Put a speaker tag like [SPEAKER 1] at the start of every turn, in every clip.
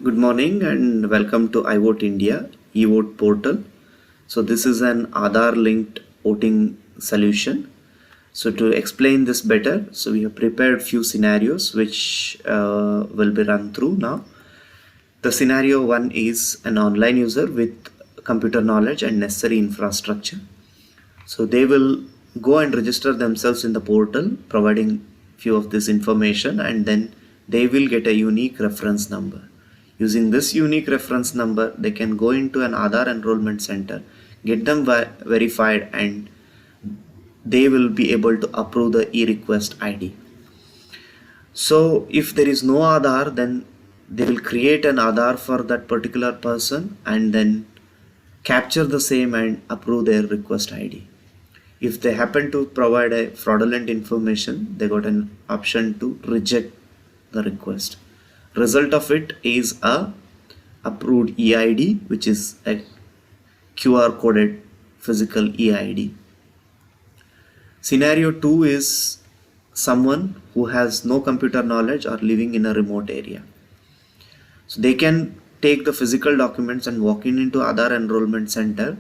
[SPEAKER 1] Good morning and welcome to iVote India eVote portal. So this is an Aadhaar linked voting solution. So to explain this better, so we have prepared few scenarios which will be run through now. The scenario one is an online user with computer knowledge and necessary infrastructure. So they will go and register themselves in the portal, providing few of this information, and then they will get a unique reference number. Using this unique reference number, they can go into an Aadhaar enrollment center, get them verified, and they will be able to approve the e-request ID. So if there is no Aadhaar, then they will create an Aadhaar for that particular person and then capture the same and approve their request ID. If they happen to provide a fraudulent information, they got an option to reject the request. Result of it is a approved EID, which is a QR coded physical EID. Scenario 2 is someone who has no computer knowledge or living in a remote area. So they can take the physical documents and walk into Aadhaar enrollment center,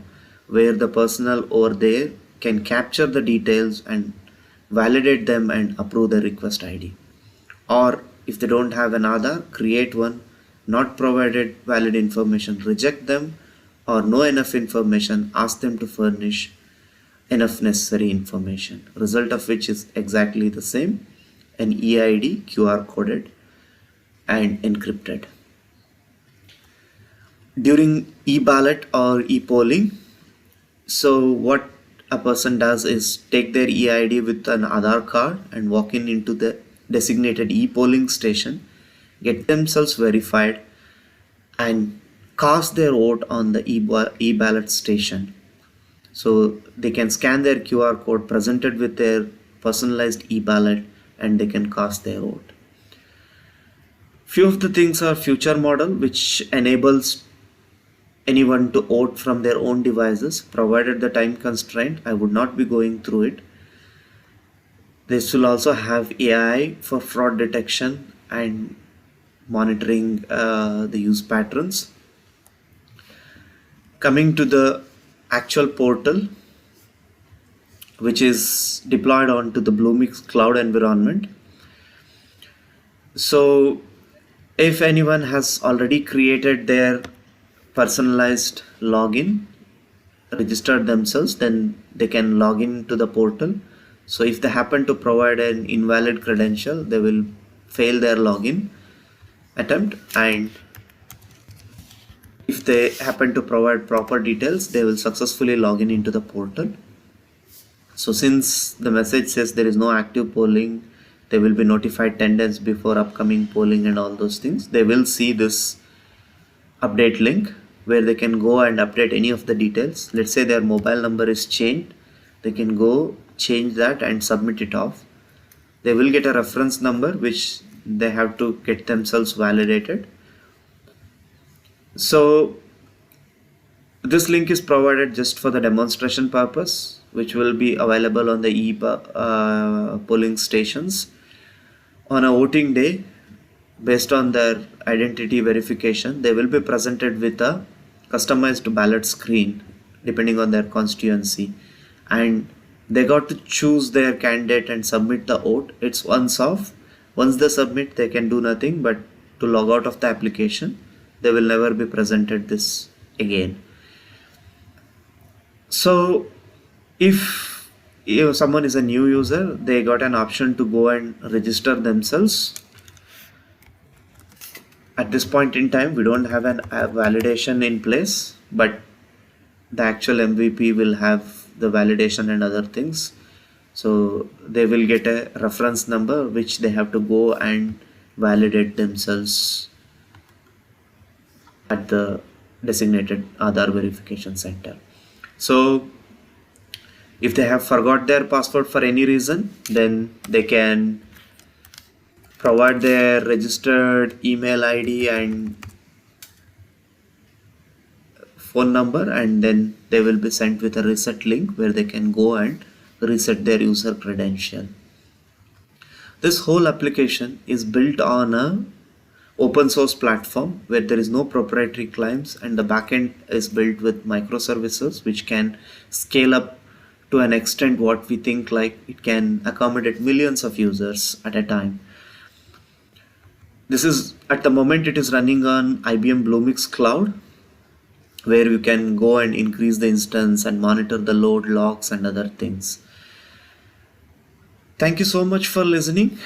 [SPEAKER 1] where the personnel over there can capture the details and validate them and approve the request ID. Or if they don't have an Aadhaar, create one, not provided valid information, reject them, or know enough information, ask them to furnish enough necessary information. Result of which is exactly the same, an EID QR coded and encrypted. During e-ballot or e-polling, so what a person does is take their EID with an Aadhaar card and walk into the designated e-polling station, get themselves verified, and cast their vote on the e-ballot station. So they can scan their QR code presented with their personalized e-ballot and they can cast their vote. Few of the things are future model, which enables anyone to vote from their own devices, provided the time constraint. I would not be going through it. This will also have AI for fraud detection and monitoring the use patterns. Coming to the actual portal, which is deployed onto the Bluemix cloud environment. So if anyone has already created their personalized login, registered themselves, then they can log in to the portal. So if they happen to provide an invalid credential, they will fail their login attempt, and if they happen to provide proper details, they will successfully log in into the portal. So since the message says there is no active polling, they will be notified 10 days before upcoming polling and all those things. They will see this update link where they can go and update any of the details. Let's say their mobile number is changed, they can go change that and submit it off. They will get a reference number which they have to get themselves validated. So this link is provided just for the demonstration purpose, which will be available on the polling stations on a voting day. Based on their identity verification, they will be presented with a customized ballot screen depending on their constituency, and they got to choose their candidate and submit the vote. It's once off. Once they submit, they can do nothing but to log out of the application. They will never be presented this again. So if someone is a new user, they got an option to go and register themselves. At this point in time, we don't have a validation in place, but the actual MVP will have the validation and other things. So they will get a reference number which they have to go and validate themselves at the designated Aadhaar verification center. So if they have forgot their password for any reason, then they can provide their registered email ID and phone number, and then they will be sent with a reset link where they can go and reset their user credential. This whole application is built on a open source platform where there is no proprietary claims, and the backend is built with microservices which can scale up to an extent what we think like it can accommodate millions of users at a time. This is at the moment it is running on IBM Bluemix Cloud, where you can go and increase the instance and monitor the load logs and other things. Thank you so much for listening.